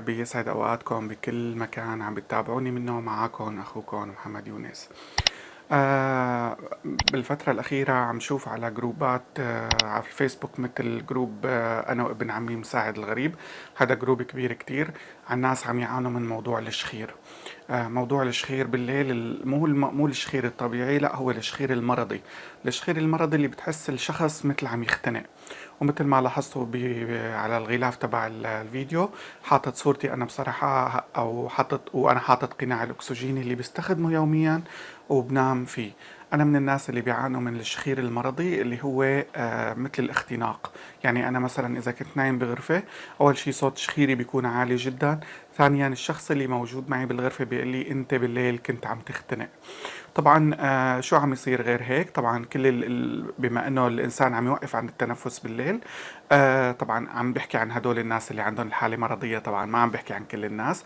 ربي يسعد أوقاتكم بكل مكان عم بتتابعوني منه. معاكم أخوكم محمد يونس. آه بالفترة الأخيرة عم شوف على جروبات على الفيسبوك، مثل جروب أنا وابن عمي مساعد الغريب. هذا جروب كبير كتير عن ناس عم يعانوا من موضوع الشخير. موضوع الشخير بالليل، مو الشخير الطبيعي، لا، هو الشخير المرضي. الشخير المرضي اللي بتحس الشخص مثل عم يختنق. ومثل ما لاحظتوا على الغلاف تبع الفيديو، حاطط صورتي انا بصراحة، او وانا حاطط قناع الاكسجين اللي بستخدمه يوميا وبنام فيه. انا من الناس اللي بيعانوا من الشخير المرضي، اللي هو مثل الاختناق. يعني انا مثلا اذا كنت نايم بغرفة، اول شيء صوت شخيري بيكون عالي جدا. ثانيا الشخص اللي موجود معي بالغرفة بيقول لي انت بالليل كنت عم تختنق. طبعا شو عم يصير غير هيك؟ طبعا بما انه الانسان عم يوقف عن التنفس بالليل، طبعا عم بحكي عن هدول الناس اللي عندهم الحالة مرضية، طبعا ما عم بحكي عن كل الناس.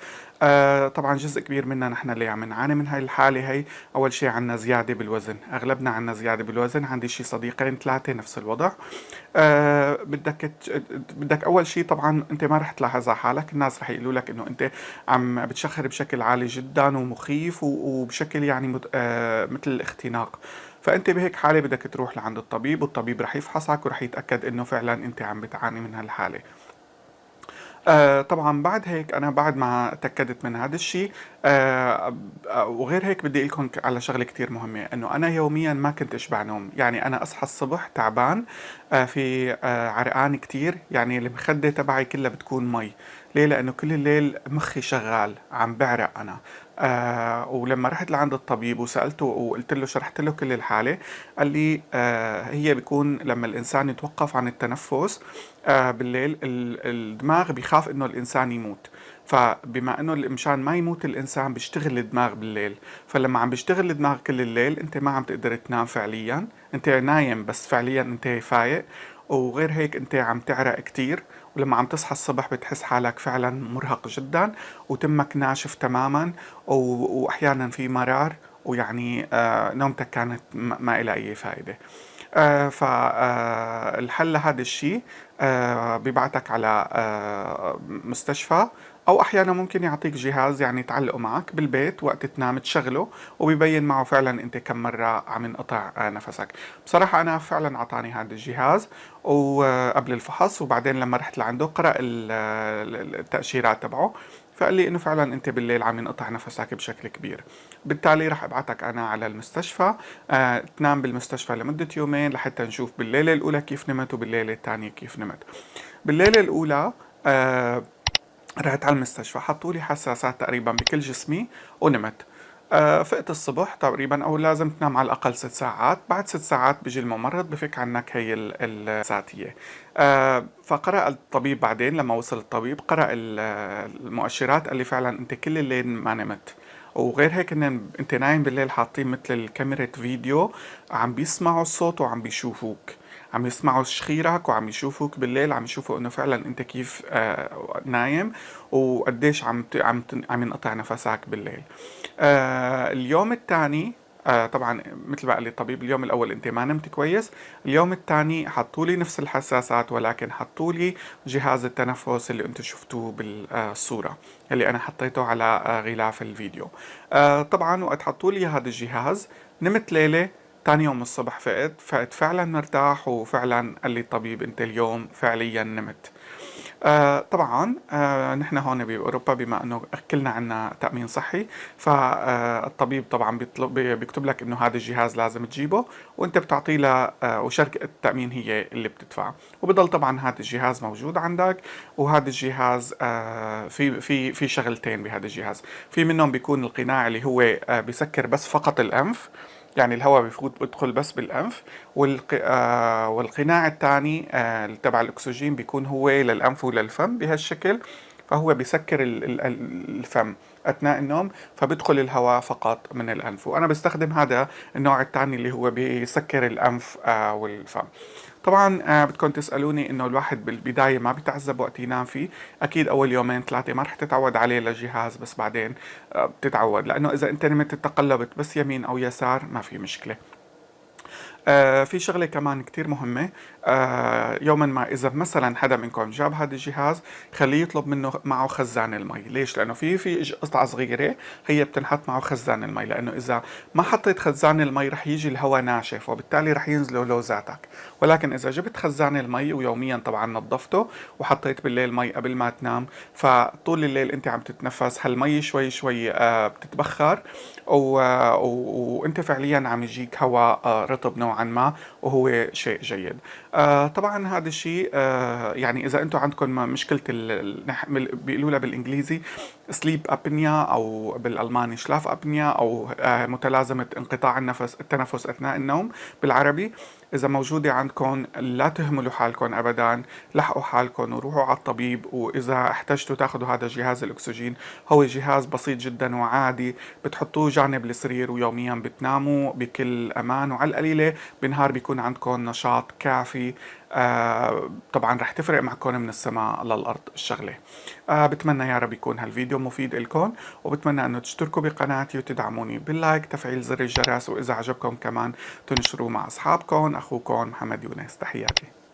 طبعا جزء كبير منا نحن اللي عم نعاني من هاي الحالة هي. اول شيء عنا زيادة بالوزن، اغلبنا عنا زيادة بالوزن. عندي شي صديقين ثلاثة نفس الوضع. بدك اول شيء، طبعا انت ما رح تلاحظ على حالك، الناس رح يقولوا لك انه انت عم بتشخر بشكل عالي جدا ومخيف وبشكل يعني مثل الاختناق. فانت بهيك حالة بدك تروح لعند الطبيب، والطبيب رح يفحصك ورح يتأكد انه فعلا انت عم بتعاني من هالحالة. طبعا بعد هيك، انا بعد ما تاكدت من هذا الشيء، وغير هيك بدي لكم على شغله كتير مهمه، انه انا يوميا ما كنت اشبع نوم. يعني انا اصحى الصبح تعبان، في عرقان كتير، يعني المخده تبعي كلها بتكون مي. ليه؟ لانه كل الليل مخي شغال عم بعرق انا. ولما رحت لعند الطبيب وسألته وقلت له، شرحت له كل الحالة، قال لي هي بيكون لما الإنسان يتوقف عن التنفس بالليل، الدماغ بيخاف انه الانسان يموت. فبما انه مشان ما يموت الانسان بيشتغل الدماغ بالليل. فلما عم بيشتغل الدماغ كل الليل، انت ما عم تقدر تنام فعليا، انت نايم بس فعليا انت فايق. وغير هيك انت عم تعرق كتير، ولما عم تصحى الصبح بتحس حالك فعلا مرهق جدا، وتمك ناشف تماما، واحيانا في مرار، ويعني نومتك كانت ما إلها اي فائدة. فالحل لهذا الشيء بيبعتك على مستشفى، او احيانا ممكن يعطيك جهاز يعني تعلقه معك بالبيت وقت تنام تشغله، وبيبين معه فعلا انت كم مرة عم ينقطع نفسك. بصراحة انا فعلا اعطاني هذا الجهاز وقبل الفحص، وبعدين لما رحت لعنده قرأ التأشيرات تبعه، فقال لي انه فعلا انت بالليل عم ينقطع نفسك بشكل كبير. بالتالي رح ابعتك انا على المستشفى، تنام بالمستشفى لمدة يومين لحتى نشوف بالليلة الأولى كيف نمت وبالليلة الثانية كيف نمت. بالليلة الأولى رحت على المستشفى، حطوا لي حساسات تقريبا بكل جسمي ونمت. فقت الصبح تقريبا، او لازم تنام على الاقل 6 ساعات. بعد 6 ساعات بيجي الممرض بفك عنك هي الذاتيه. فقرأ الطبيب، بعدين لما وصل الطبيب قرأ المؤشرات، قال لي فعلا انت كل الليل ما نمت. وغير هيك ان انت نايم بالليل حاطين مثل الكاميرا فيديو، عم بيسمعوا الصوت وعم بيشوفوك، عم يسمعوا شخيرك وعم يشوفوك بالليل، عم يشوفوا انه فعلا انت كيف نايم، وقديش عم ينقطع نفسك بالليل. اليوم الثاني، طبعا مثل ما قال لي الطبيب، اليوم الاول انت ما نمت كويس. اليوم الثاني حطوا لي نفس الحساسات، ولكن حطوا لي جهاز التنفس اللي انتم شفتوه بالصورة اللي انا حطيته على غلاف الفيديو. طبعا وقت حطوا لي هذا الجهاز، نمت ليلة. تاني يوم الصبح فقت فعلا مرتاح، وفعلا قال لي الطبيب انت اليوم فعليا نمت. طبعا نحن هون بأوروبا، بما أنه كلنا عنا تأمين صحي، فالطبيب طبعا بيكتب لك أنه هذا الجهاز لازم تجيبه، وأنت بتعطيه وشركة التأمين هي اللي بتدفع. وبضل طبعا هذا الجهاز موجود عندك. وهذا الجهاز في شغلتين بهذا الجهاز. في منهم بيكون القناع اللي هو بيسكر بس فقط الأنف، يعني الهواء بيفوت بدخل بس بالأنف. والقناع الثاني تبع الأكسجين بيكون هو للأنف وللفم بهالشكل، فهو بيسكر الفم أثناء النوم، فبدخل الهواء فقط من الأنف. وأنا بستخدم هذا النوع الثاني اللي هو بيسكر الأنف والفم. طبعا بدكم تسألوني انه الواحد بالبداية ما بيتعذب وقت ينام فيه. اكيد اول يومين ثلاثة ما رح تتعود عليه للجهاز، بس بعدين بتتعود، لانه اذا انت نمت تقلبت بس يمين او يسار ما في مشكلة. في شغلة كمان كتير مهمة. يوما ما إذا مثلا حدا منكم جاب هذا الجهاز، خليه يطلب منه معه خزان المي. ليش؟ لأنه في قطعة صغيرة هي بتنحط معه خزان المي، لأنه إذا ما حطيت خزان المي رح يجي الهواء ناشف وبالتالي رح ينزلوا لوزاتك. ولكن إذا جبت خزان المي ويوميا طبعا نظفته وحطيت بالليل مي قبل ما تنام، فطول الليل أنت عم تتنفس هالمي شوي شوي بتتبخر، وأنت فعليا عم يجيك هواء رطب نوعا ما، وهو شيء جيد. طبعا هذا الشيء يعني إذا أنتم عندكم مشكلة بيقولوا لها بالإنجليزي سليب أبنيا، أو بالألماني شلاف أبنيا، أو متلازمة انقطاع التنفس أثناء النوم بالعربي، إذا موجودة عندكم لا تهملوا حالكم أبدا، لحقوا حالكم وروحوا على الطبيب. وإذا احتجتوا تاخذوا هذا جهاز الأكسجين، هو جهاز بسيط جدا وعادي، بتحطوه جانب السرير ويوميا بتناموا بكل أمان، وعلى القليلة بالنهار بيكون عندكم نشاط كافي. طبعا رح تفرق معكم من السماء للأرض الشغلة. بتمنى يا رب يكون هالفيديو مفيد لكم، وبتمنى أنه تشتركوا بقناتي وتدعموني باللايك، تفعيل زر الجرس، وإذا عجبكم كمان تنشروه مع أصحابكم. أخوكم محمد يونس، تحياتي.